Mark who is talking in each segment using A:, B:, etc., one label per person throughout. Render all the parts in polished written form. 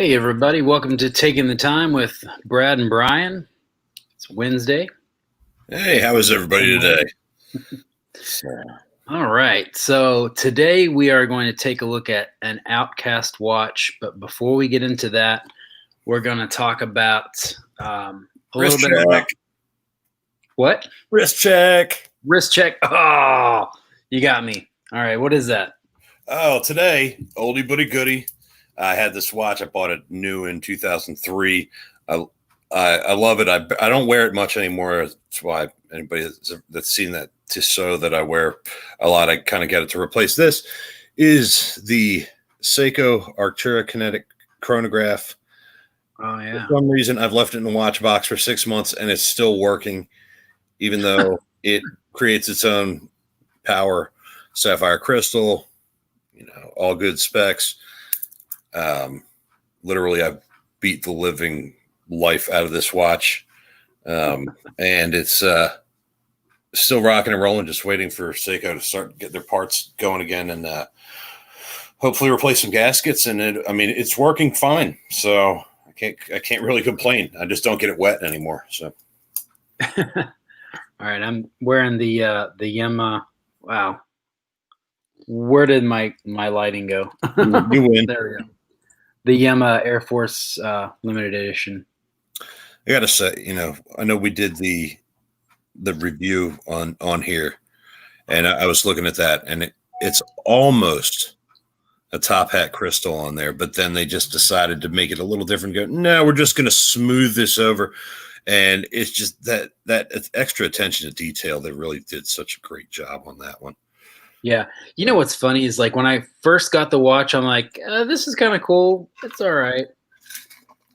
A: Hey, everybody. Welcome to Taking the Time with Brad and Brian. It's Wednesday.
B: Hey, how is everybody today?
A: All right. So today we are going to take a look at an Outcast watch. But before we get into that, we're going to talk about a little bit about what?
B: Wrist check.
A: Wrist check. Oh, you got me. All right. What is that?
B: Oh, today, oldie but a goodie. I had this watch. I bought it new in 2003. I love it. I don't wear it much anymore. That's why anybody that's seen that Tissot that I wear a lot, I kind of get it to replace. This is the Seiko Arctura Kinetic chronograph.
A: Oh, yeah.
B: For some reason, I've left it in the watch box for 6 months and it's still working, even though it creates its own power, sapphire crystal, all good specs. Literally, I beat the living life out of this watch, and it's still rocking and rolling. Just waiting for Seiko to get their parts going again, and hopefully replace some gaskets. And it's working fine. So I can't really complain. I just don't get it wet anymore. So,
A: all right, I'm wearing the Yamaha. Wow. Where did my lighting go?
B: You win.
A: There we go. The Yamaha Air Force limited edition.
B: I gotta say, I know we did the review on here, and I was looking at that, and it's almost a top hat crystal on there, but then they just decided to make it a little different. Go, no, we're just going to smooth this over, and it's just that extra attention to detail. They really did such a great job on that one.
A: Yeah. You know what's funny is like when I first got the watch, I'm like, this is kind of cool. It's all right.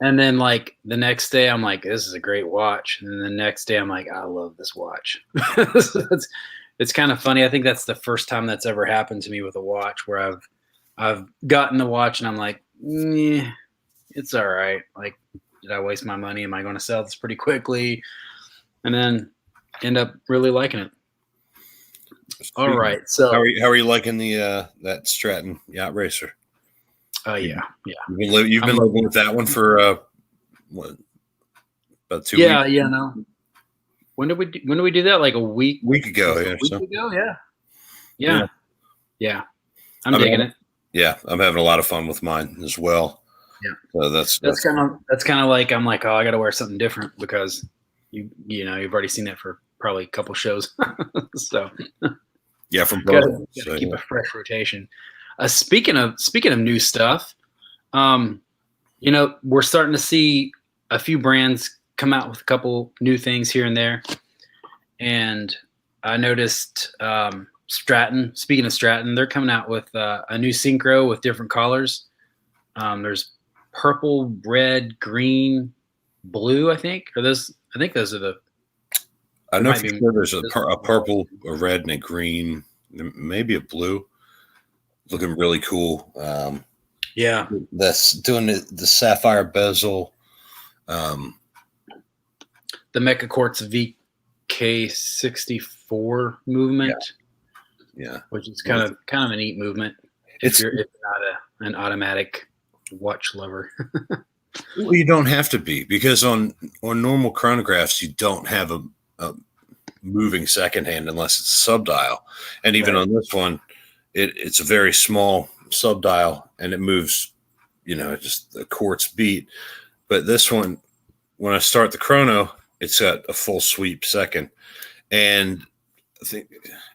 A: And then like the next day, I'm like, this is a great watch. And then the next day, I'm like, I love this watch. It's kind of funny. I think that's the first time that's ever happened to me with a watch where I've gotten the watch and I'm like, it's all right. Like, did I waste my money? Am I going to sell this pretty quickly? And then end up really liking it. All right. So
B: how are you liking the that Stratton Yacht Racer?
A: Oh yeah.
B: You've been living with that one for what, about 2 weeks?
A: Yeah. No. When did we do that? Like a week
B: ago.
A: Yeah. I'm digging it.
B: Yeah, I'm having a lot of fun with mine as well.
A: Yeah.
B: So
A: that's kind of like I'm like, oh, I got to wear something different because you've already seen it for probably a couple shows. So
B: yeah, from
A: gotta keep a fresh rotation. Speaking of new stuff, we're starting to see a few brands come out with a couple new things here and there. And I noticed Stratton. Speaking of Stratton, they're coming out with a new synchro with different colors. There's purple, red, green, blue. I think those are the.
B: I know for sure there's a purple, a red, and a green, maybe a blue. Looking really cool.
A: Yeah.
B: That's doing the sapphire bezel.
A: The Mecha Quartz VK64 movement.
B: Yeah.
A: Which is kind of a neat movement if you're not an automatic watch lover.
B: Well, you don't have to be, because on normal chronographs you don't have a moving second hand unless it's a subdial, and even on this one, it's a very small subdial and it moves, just the quartz beat. But this one, when I start the chrono, it's got a full sweep second, and I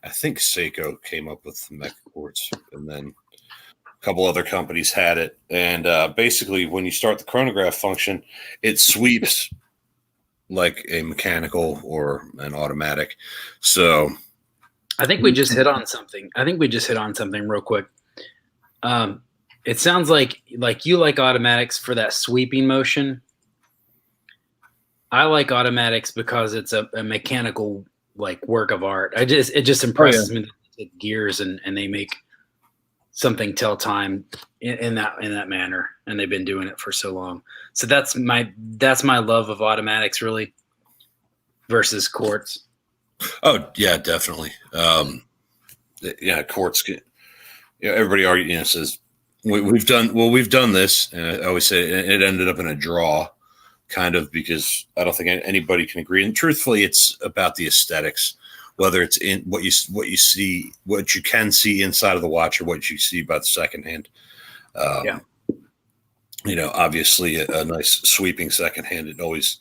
B: think Seiko came up with the Mecha Quartz, and then a couple other companies had it. And basically, when you start the chronograph function, it sweeps like a mechanical or an automatic. So
A: I think we just hit on something. Real quick. It sounds like you like automatics for that sweeping motion. I like automatics because it's a mechanical like work of art. It just impresses me that they take gears and they make something tell time in that manner, and they've been doing it for so long. So that's my love of automatics, really, versus quartz.
B: Oh yeah, definitely. Quartz. Everybody already says we've done this, and I always say it ended up in a draw, kind of, because I don't think anybody can agree. And truthfully, it's about the aesthetics, whether it's in what you see, what you can see inside of the watch, or what you see by the second hand.
A: Yeah.
B: Obviously a nice sweeping second hand, it always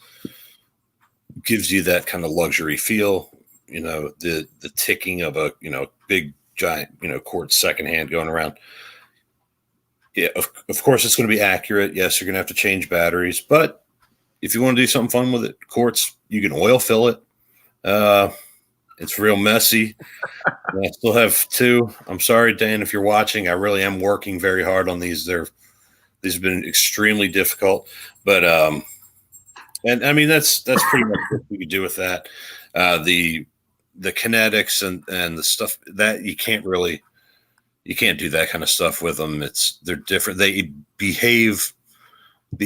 B: gives you that kind of luxury feel. The ticking of a big giant quartz second hand going around. Yeah, of course it's going to be accurate. Yes, you're going to have to change batteries, but if you want to do something fun with it, quartz, you can oil fill it. It's real messy. I still have two. I'm sorry, Dan, if you're watching. I really am working very hard on these. These have been extremely difficult, but and I mean that's pretty much what we could do with that. The kinetics and the stuff that you can't do that kind of stuff with them. They're different. The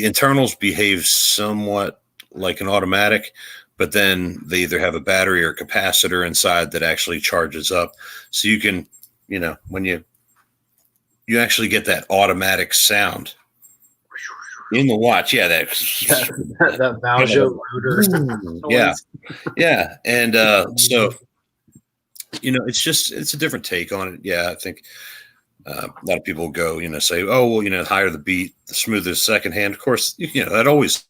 B: internals behave somewhat like an automatic, but then they either have a battery or capacitor inside that actually charges up. So you can, when you actually get that automatic sound in the watch. Yeah. That
A: Valjo rotor.
B: Yeah. And so, it's a different take on it. Yeah. I think a lot of people go, say, oh, well, the higher the beat, the smoother the second hand. Of course, that always,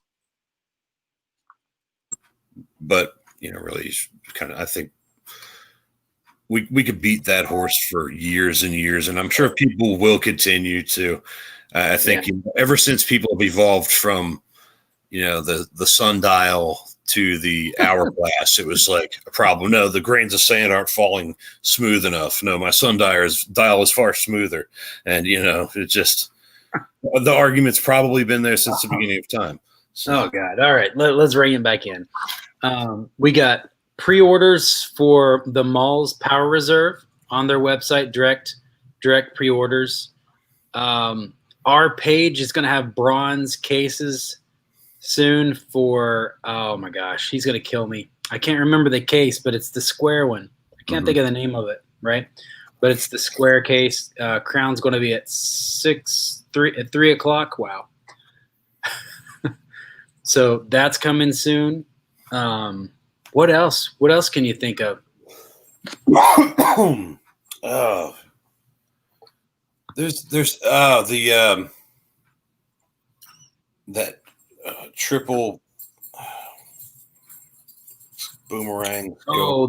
B: but, really kind of, I think we could beat that horse for years and years. And I'm sure people will continue to. I think ever since people have evolved from, the sundial to the hourglass, it was like a problem. No, the grains of sand aren't falling smooth enough. No, my sundial is far smoother. And, it just, the argument's probably been there since the beginning of time. So.
A: Oh, God. All right. Let's rein it back in. We got pre-orders for the Malls Power Reserve on their website, direct pre-orders. Our page is going to have bronze cases soon for, oh my gosh, he's going to kill me. I can't remember the case, but it's the square one. I can't think of the name of it, right? But it's the square case. Crown's going to be at 3 o'clock. Wow. So that's coming soon. What else? What else can you think of?
B: There's that triple boomerang.
A: Oh,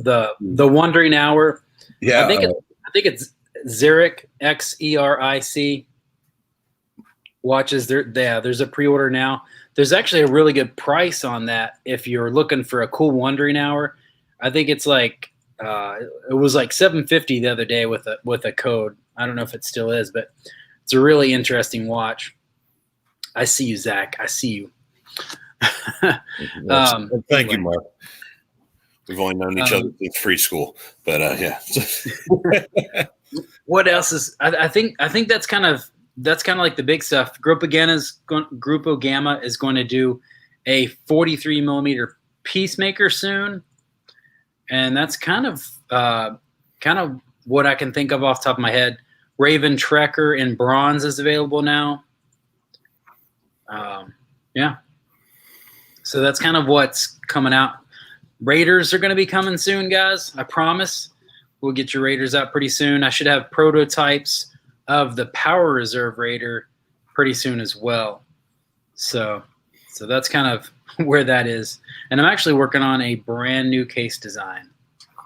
A: the Wandering Hour.
B: Yeah,
A: I think it's Xeric, XERIC watches. There's a pre-order now. There's actually a really good price on that if you're looking for a cool Wandering Hour. I think it's like it was like $750 the other day with a code. I don't know if it still is, but it's a really interesting watch. I see you, Zach. I see you.
B: Thank you, Mark. We've only known each other since free school, but yeah.
A: What else is? I think that's kind of like the big stuff. Grupo Gamma is going to do a 43 millimeter Peacemaker soon, and that's kind of what I can think of off the top of my head. Raven Trekker in bronze is available now. Yeah. So that's kind of what's coming out. Raiders are going to be coming soon, guys. I promise. We'll get your Raiders out pretty soon. I should have prototypes of the Power Reserve Raider pretty soon as well. So that's kind of where that is. And I'm actually working on a brand new case design.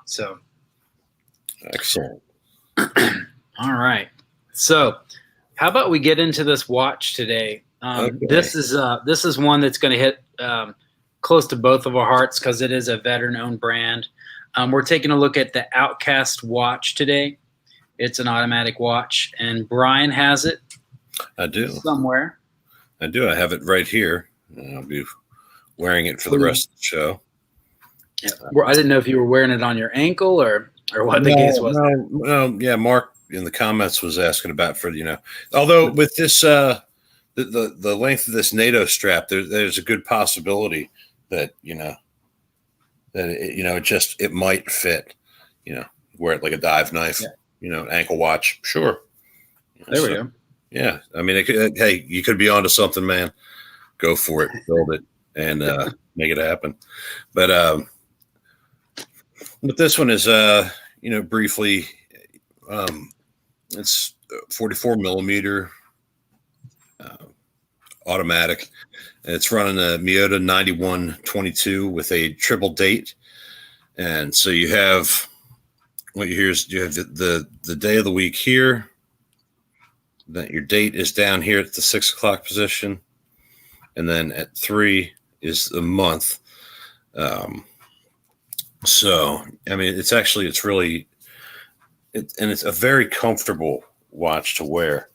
A: So
B: excellent.
A: All right. So how about we get into this watch today? Okay. This is one that's going to hit close to both of our hearts because it is a veteran-owned brand. We're taking a look at the Outcast Watch today. It's an automatic watch, and Brian has it.
B: I do.
A: Somewhere.
B: I do. I have it right here. I'll be wearing it for the rest of the show.
A: Yeah. I didn't know if you were wearing it on your ankle or what the case was.
B: No, yeah, Mark in the comments was asking about although with this the length of this NATO strap, there's a good possibility that it might fit, wear it like a dive knife, ankle watch. Sure.
A: There we go.
B: Yeah, I mean, hey, you could be onto something, man. Go for it, build it, and make it happen. But this one is, briefly, it's 44 millimeter automatic. It's running a Miyota 9122 with a triple date, and so you have what you hear is you have the day of the week here. That your date is down here at the 6 o'clock position, and then at 3 is the month. So I mean, it's really, and it's a very comfortable watch to wear.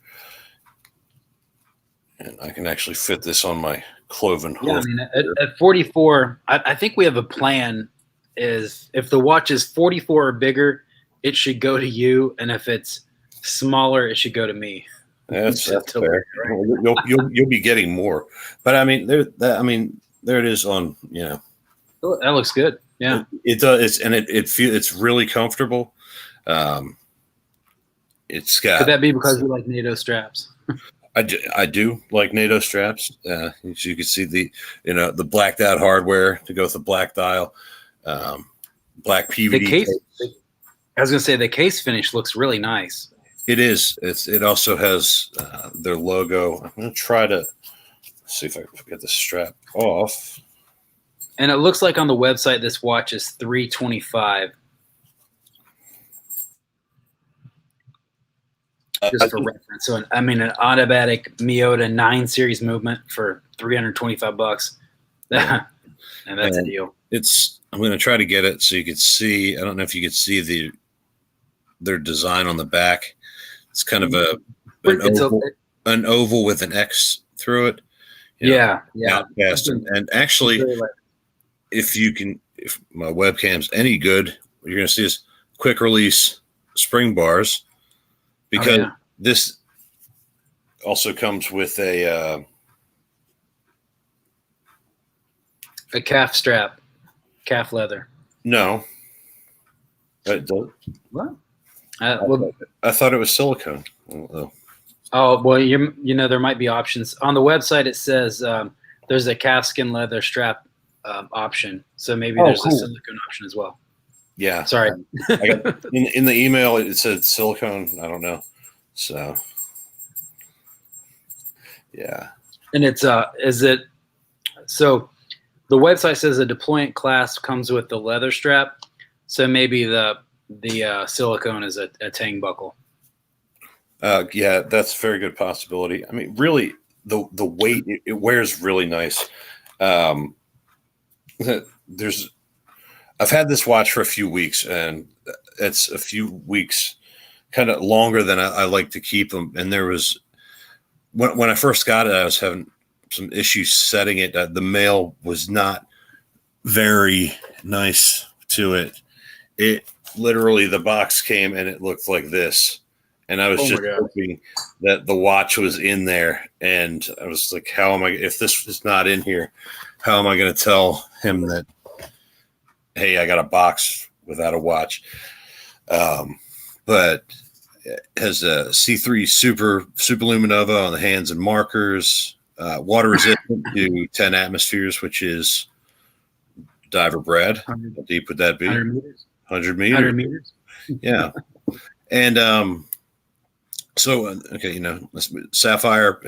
B: And I can actually fit this on my cloven hoof.
A: Yeah, I mean, at 44, I think we have a plan. Is if the watch is 44 or bigger, it should go to you, and if it's smaller, it should go to me.
B: That's fair. Right? You'll be getting more, but I mean, there it is on.
A: Oh, that looks good. Yeah,
B: it does. It's really comfortable. It's got.
A: Could that be because you like NATO straps?
B: I do like NATO straps. As you can see the blacked out hardware to go with the black dial, black PVD.
A: The case. I was gonna say the case finish looks really nice.
B: It is. It also has their logo. I'm going to try to see if I can get the strap off.
A: And it looks like on the website this watch is $325. Just for reference. So I mean, an automatic Miyota 9 series movement for $325. And that's a deal.
B: I'm going to try to get it so you could see. I don't know if you could see their design on the back. It's kind of an oval with an X through it.
A: Yeah.
B: Outcast. And actually, if my webcam's any good, what you're going to see is quick release spring bars, because this also comes with a
A: calf strap, calf leather.
B: No.
A: What?
B: I thought it was silicone.
A: Oh, well, there might be options. On the website, it says there's a calfskin leather strap option. So maybe there's a silicone option as well.
B: Yeah.
A: Sorry.
B: In the email, it said silicone. I don't know. So, yeah. And
A: so the website says a deployant clasp comes with the leather strap. So maybe the silicone is a tang buckle.
B: Yeah, that's a very good possibility. I mean, really, the weight, it wears really nice. I've had this watch for a few weeks, and it's a few weeks kind of longer than I like to keep them. And there was, when I first got it, I was having some issues setting it. The mail was not very nice to it. It literally, the box came and it looked like this. And I was just hoping that the watch was in there. And I was like, if this is not in here, how am I going to tell him that, hey, I got a box without a watch? But it has a C3 Super Luminova on the hands and markers, water resistant to 10 atmospheres, which is diver bred. How deep would that be?
A: 100 meters.
B: 100 meters.
A: 100 meters.
B: Yeah. And sapphire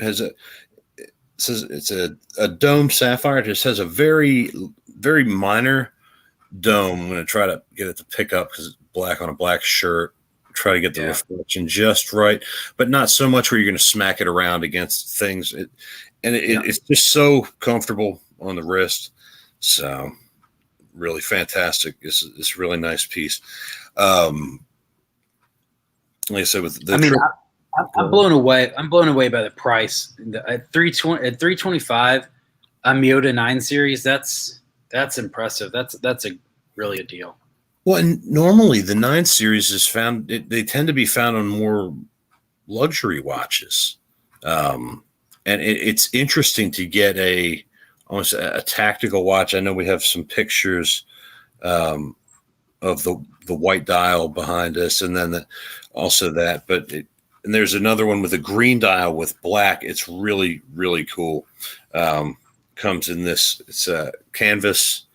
B: says it's a dome sapphire. It just has a very, very minor dome. I'm going to try to get it to pick up because it's black on a black shirt. Try to get the reflection just right, but not so much where you're going to smack it around against things. It's just so comfortable on the wrist. So really fantastic. It's a really nice piece. Like I said, with the
A: I'm blown away. I'm blown away by the price. At $325, a Miyota 9 series. That's impressive. That's a really good deal.
B: Well, and normally the 9 series is found. They tend to be found on more luxury watches, and it's interesting to get almost a tactical watch. I know we have some pictures of the white dial behind us, and then also that. But and there's another one with a green dial with black. It's really, really cool. Comes in this, it's a canvas,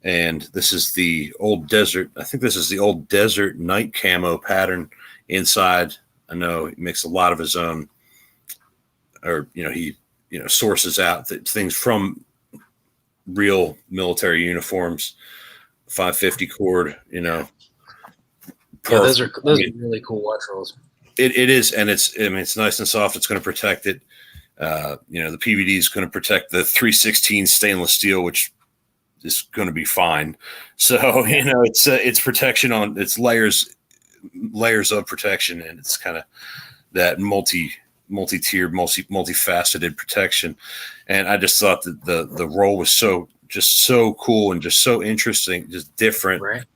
B: and this is the old desert. I think this is the old desert night camo pattern inside. I know he makes a lot of his own, or, he, sources out things from real military uniforms, 550 cord,
A: Yeah, those are really cool watch rolls.
B: It is, and it's nice and soft. It's going to protect it. The PVD is going to protect the 316 stainless steel, which is going to be fine. So it's protection on its layers of protection, and it's kind of that multi-tiered, multifaceted protection. And I just thought that the roll was so cool and just so interesting, just different.
A: Right.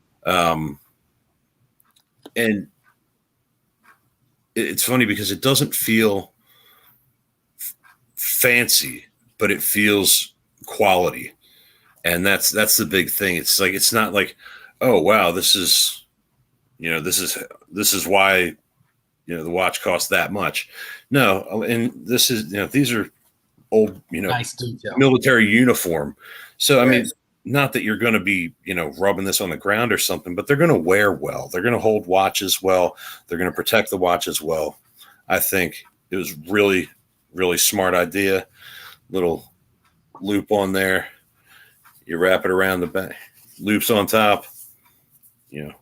B: And it's funny because it doesn't feel fancy, but it feels quality. And that's the big thing. It's like, it's not like, oh wow, this is why, the watch costs that much. No. And this is, these are old,
A: nice detail.
B: Military uniform. So, I mean, not that you're going to be, rubbing this on the ground or something, but they're going to wear well. They're going to hold watches well. They're going to protect the watches well. I think it was really, really smart idea. Little loop on there. You wrap it around the back. Loops on top.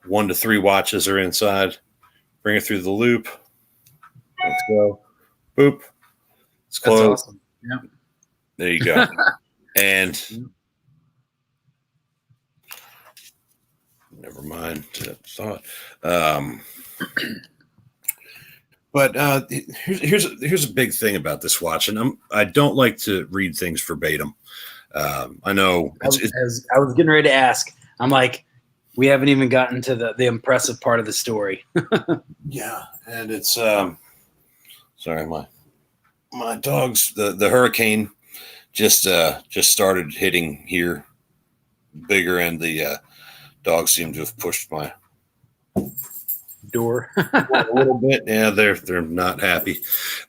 B: 1 to 3 watches are inside. Bring it through the loop. Let's go. Boop. It's closed.
A: That's awesome. Yeah.
B: There you go. And never mind that thought. But here's a big thing about this watch, and I don't like to read things verbatim. I know
A: I was getting ready to ask. I'm like, we haven't even gotten to the impressive part of the story.
B: Yeah, and it's sorry, my dogs. The hurricane just started hitting here bigger, and the dogs seem to have pushed my
A: door
B: a little bit. Yeah, they're not happy,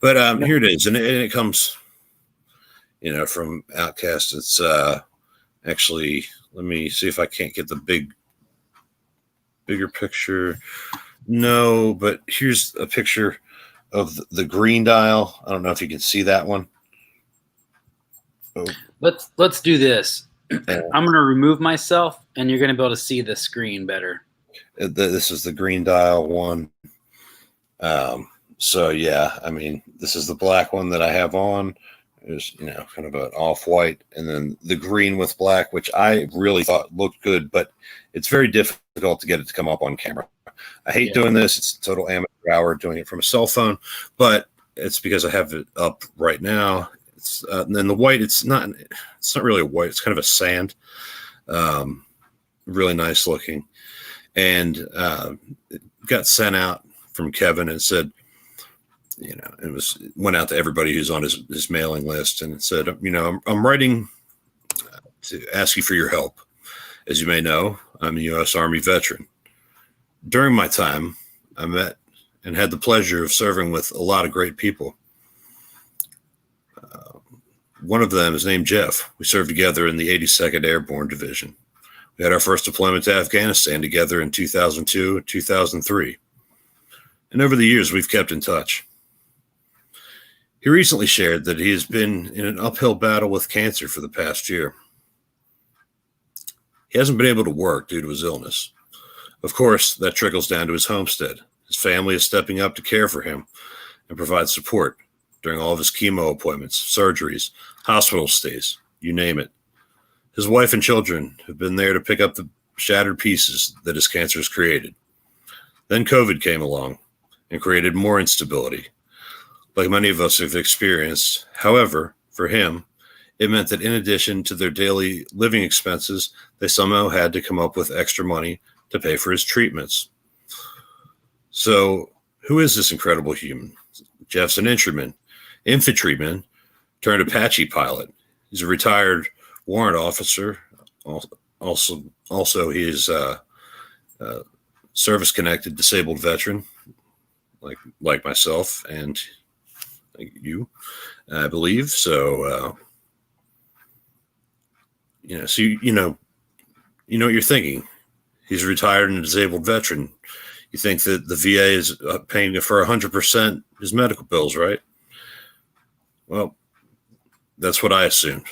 B: but here it is, and it comes, from Outcast. It's actually, let me see if I can't get the bigger picture. No, but here's a picture of the green dial. I don't know if you can see that one. Oh.
A: Let's do this. I'm going to remove myself, and you're going to be able to see the screen better.
B: This is the green dial one. So yeah, I mean, this is the black one that I have on. There's, kind of an off-white, and then the green with black, which I really thought looked good, but it's very difficult to get it to come up on camera. I hate doing this. It's a total amateur hour doing it from a cell phone, but it's because I have it up right now. It's and then the white, it's not really a white. It's kind of a sand. Really nice looking. And it got sent out from Kevin and said, it went out to everybody who's on his mailing list, and it said, I'm writing to ask you for your help. As you may know, I'm a U.S. Army veteran. During my time, I met and had the pleasure of serving with a lot of great people. One of them is named Jeff. We served together in the 82nd Airborne Division. We had our first deployment to Afghanistan together in 2002 and 2003. And over the years, we've kept in touch. He recently shared that he has been in an uphill battle with cancer for the past year. He hasn't been able to work due to his illness. Of course, that trickles down to his homestead. His family is stepping up to care for him and provide support during all of his chemo appointments, surgeries, hospital stays, you name it. His wife and children have been there to pick up the shattered pieces that his cancer has created. Then COVID came along and created more instability, like many of us have experienced. However, for him, it meant that in addition to their daily living expenses, they somehow had to come up with extra money to pay for his treatments. So, who is this incredible human? Jeff's an infantryman turned Apache pilot. He's a retired warrant officer. Also he is a service-connected disabled veteran. like myself and you, I believe. So, so you know what you're thinking. He's a retired and disabled veteran. You think that the VA is paying for 100% his medical bills, right? Well, that's what I assumed,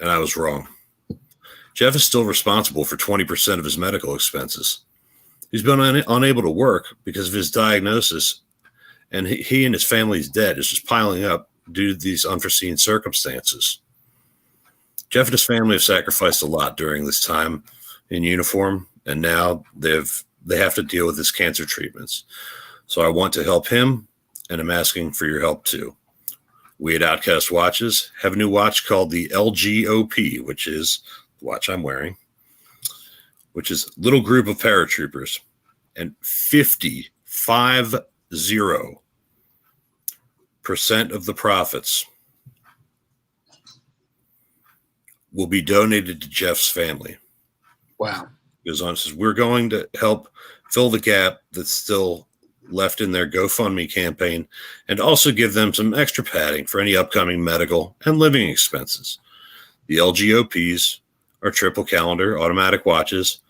B: and I was wrong. Jeff is still responsible for 20% of his medical expenses. He's been unable to work because of his diagnosis, and he and his family's debt is just piling up due to these unforeseen circumstances. Jeff and his family have sacrificed a lot during this time in uniform, and now they have to deal with his cancer treatments. So I want to help him, and I'm asking for your help too. We at Outcast Watches have a new watch called the LGOP, which is the watch I'm wearing, which is Little Group of Paratroopers, and 50% of the profits will be donated to Jeff's family.
A: Wow.
B: Goes on, says, we're going to help fill the gap that's still left in their GoFundMe campaign and also give them some extra padding for any upcoming medical and living expenses. The LGOPs are triple calendar automatic watches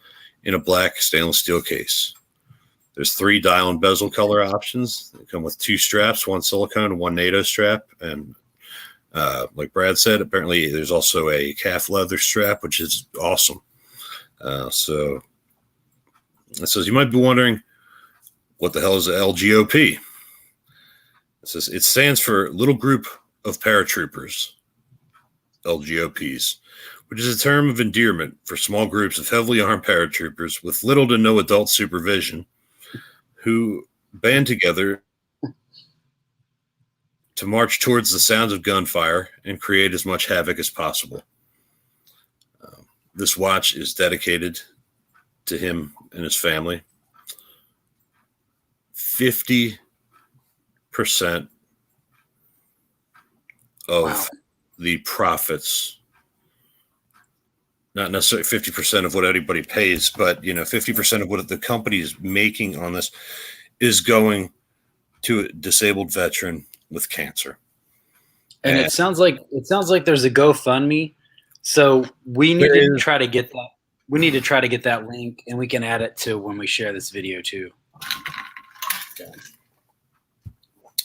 B: in a black stainless steel case. There's 3 dial and bezel color options. They come with 2 straps, 1 silicone and 1 NATO strap. And like Brad said, apparently there's also a calf leather strap, which is awesome. So it says, you might be wondering, what the hell is the LGOP? It says it stands for Little Group of Paratroopers, LGOPs, which is a term of endearment for small groups of heavily armed paratroopers with little to no adult supervision who band together to march towards the sounds of gunfire and create as much havoc as possible. This watch is dedicated to him and his family. 50% of the profits, not necessarily 50% of what anybody pays, but 50% of what the company is making on this is going to a disabled veteran with cancer.
A: And it sounds like there's a GoFundMe. So we need to try to get that. We need to try to get that link, and we can add it to when we share this video too. Okay.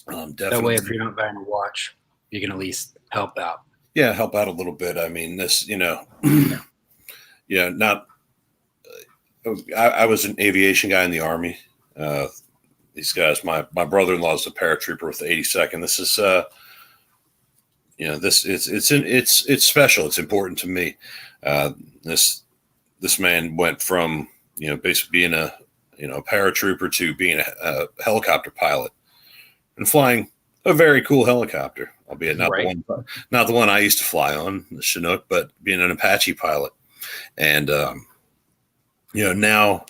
A: That way, if you're not buying a watch, you can at least help out.
B: Yeah, help out a little bit. I mean, this, not. I was an aviation guy in the Army. These guys, my brother-in-law is a paratrooper with the 82nd. This is, it's special. It's important to me. This man went from basically being a paratrooper to being a helicopter pilot and flying a very cool helicopter, albeit not the one I used to fly on, the Chinook, but being an Apache pilot. And now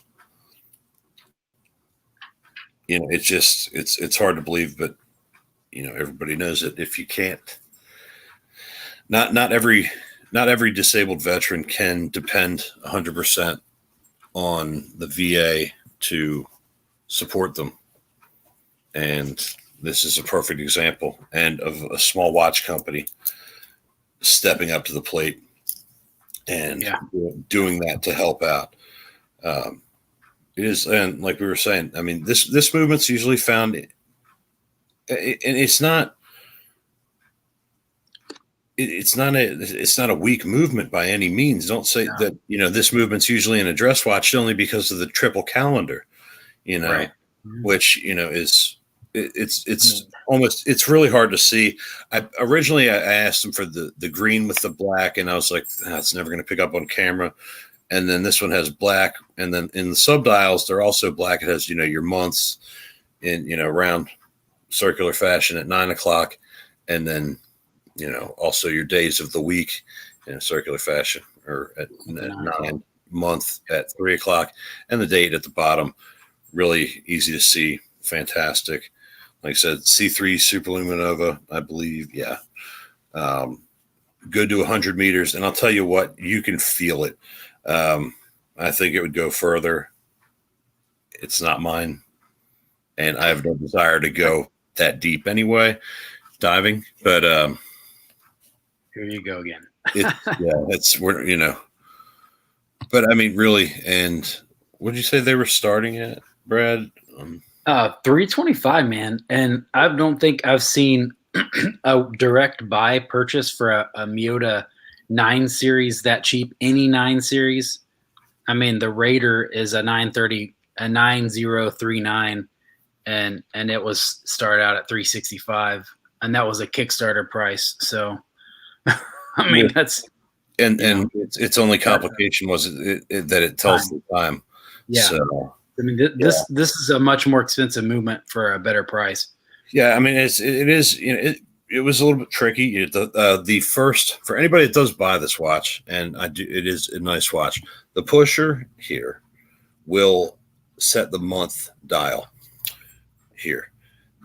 B: it's hard to believe, but everybody knows that if you can't, not every disabled veteran can depend 100% on the VA to support them. And this is a perfect example, and of a small watch company stepping up to the plate and doing that to help out. It is, and like we were saying, I mean, this movement's usually found, and it's not a weak movement by any means. Don't say that, this movement's usually in a dress watch only because of the triple calendar, which, it's almost, it's really hard to see. Originally I asked him for the green with the black, and I was like, it's never going to pick up on camera. And then this one has black, and then in the subdials, they're also black. It has, your months in, round circular fashion at 9 o'clock. And then, also your days of the week in a circular fashion, or at 9 month at 3 o'clock, and the date at the bottom. Really easy to see. Fantastic. Like I said, C3 Superluminova, I believe. Yeah. Good to 100 meters. And I'll tell you what, you can feel it. I think it would go further. It's not mine. and I have no desire to go that deep anyway, diving. But
A: here you go again.
B: it's where But I mean, really, and what did you say they were starting at, Brad?
A: 325, man, and I don't think I've seen a direct buy purchase for a Miyota 9 series that cheap. Any 9 series. I mean, the Raider is a 9039, and it was started out at 365, and that was a Kickstarter price. So, I mean, that's
B: and its only complication was that it tells the time.
A: Yeah. So, I mean, this is a much more expensive movement for a better price.
B: Yeah, I mean, it is. It was a little bit tricky. The first, for anybody that does buy this watch, and it is a nice watch. The pusher here will set the month dial here.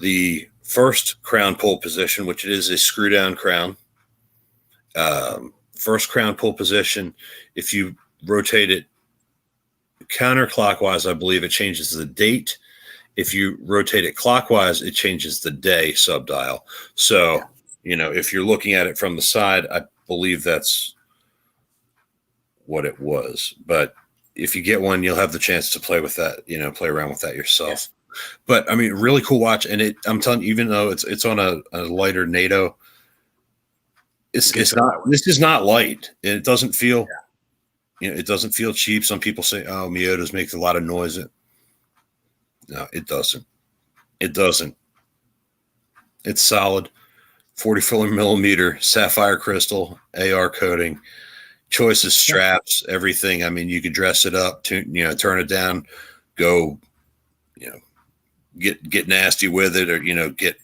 B: The first crown pull position, which it is a screw down crown. First crown pull position, if you rotate it counterclockwise, I believe it changes the date. If you rotate it clockwise, it changes the day subdial. So, if you're looking at it from the side, I believe that's what it was. But if you get one, you'll have the chance to play with that, play around with that yourself. Yeah. But I mean, really cool watch. And I'm telling you, even though it's on a lighter NATO, this is not light. It doesn't feel, it doesn't feel cheap. Some people say, oh, Miyotas make a lot of noise. No, it doesn't. It doesn't. It's solid. 44 millimeter sapphire crystal, AR coating, choice of straps, everything. I mean, you could dress it up, turn it down, go, get nasty with it, or get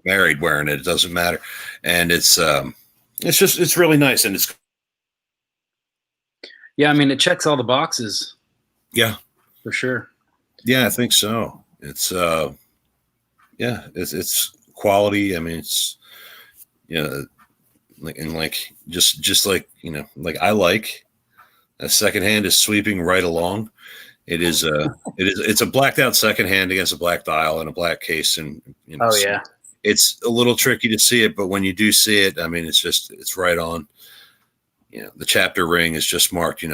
B: married wearing it. It doesn't matter, and it's really nice, and it's.
A: Yeah, I mean, it checks all the boxes.
B: Yeah.
A: For sure.
B: Yeah, I think so. It's it's quality. I mean, it's just like I like a second hand is sweeping right along. It's a blacked out second hand against a black dial and a black case, and it's a little tricky to see it, but when you do see it, I mean, it's right on. The chapter ring is just marked,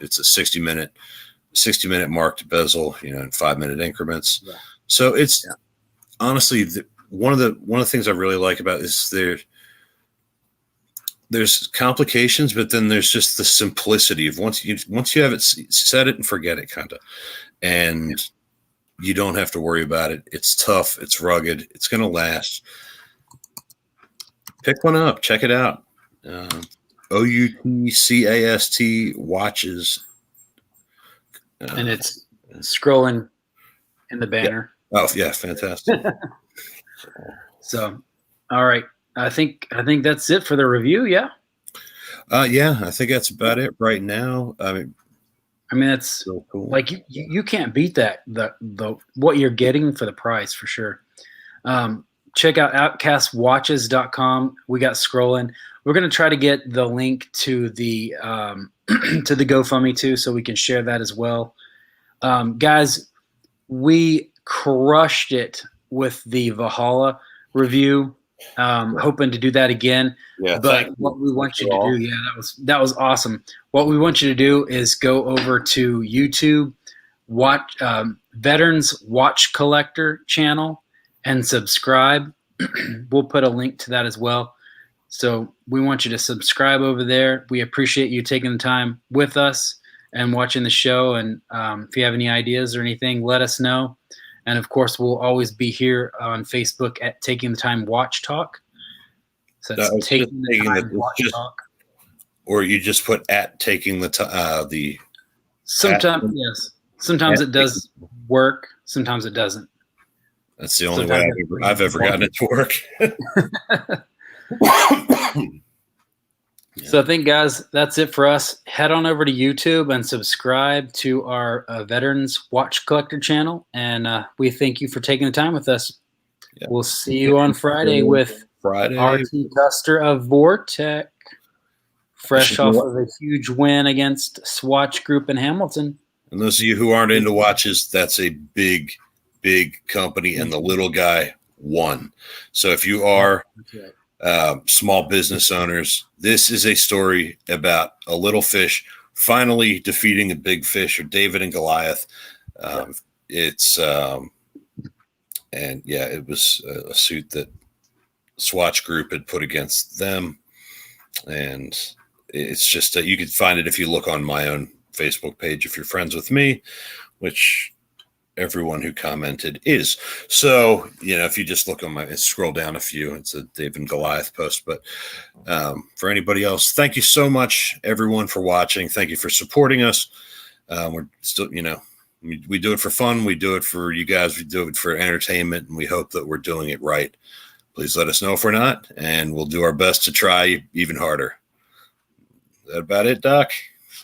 B: it's a 60 minute marked bezel, in 5-minute increments. Yeah. So it's honestly one of the things I really like about it is there's complications, but then there's just the simplicity of once you have it, set it and forget it, kind of, and you don't have to worry about it. It's tough. It's rugged. It's going to last. Pick one up. Check it out. OUTCAST watches.
A: And it's scrolling in the banner.
B: Yeah. Oh yeah, fantastic.
A: So, all right. I think that's it for the review. Yeah.
B: Yeah, I think that's about it right now. I mean,
A: that's so cool. Like you can't beat that. The what you're getting for the price for sure. Check out outcastwatches.com. We got scrolling. We're going to try to get the link to the to the GoFundMe too, so we can share that as well. Guys, we crushed it with the Valhalla review. Hoping to do that again.
B: Yeah,
A: but what we want you to do, that was awesome. What we want you to do is go over to YouTube, watch Veterans Watch Collector channel, and subscribe. We'll put a link to that as well. So we want you to subscribe over there. We appreciate you taking the time with us and watching the show. And if you have any ideas or anything, let us know. And of course, we'll always be here on Facebook at Taking the Time Watch Talk. So that's Taking the Time Watch Talk.
B: Or you just put at Taking the
A: Sometimes, yes. Sometimes it does work. Sometimes it doesn't.
B: That's the only way I've ever gotten it to work.
A: So I think, guys, that's it for us. Head on over to YouTube and subscribe to our Veterans Watch Collector channel. And we thank you for taking the time with us. Yeah. We'll see you on Friday with RT Custer of Vortec, fresh off of a huge win against Swatch Group in Hamilton.
B: And those of you who aren't into watches, that's a big, big company, and the little guy won. So if you are small business owners, this is a story about a little fish finally defeating a big fish, or David and Goliath. It was a suit that Swatch Group had put against them. And it's just you can find it if you look on my own Facebook page, if you're friends with me, which everyone who commented is. So, if you just look on scroll down a few, it's a David and Goliath post. But for anybody else, thank you so much, everyone, for watching. Thank you for supporting us. We're still, we do it for fun. We do it for you guys. We do it for entertainment, and we hope that we're doing it right. Please let us know if we're not, and we'll do our best to try even harder. Is that about it, Doc?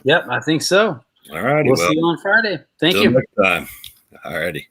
A: Yep, I think so.
B: All righty.
A: We'll see you on Friday. Thank you.
B: Next time. All righty.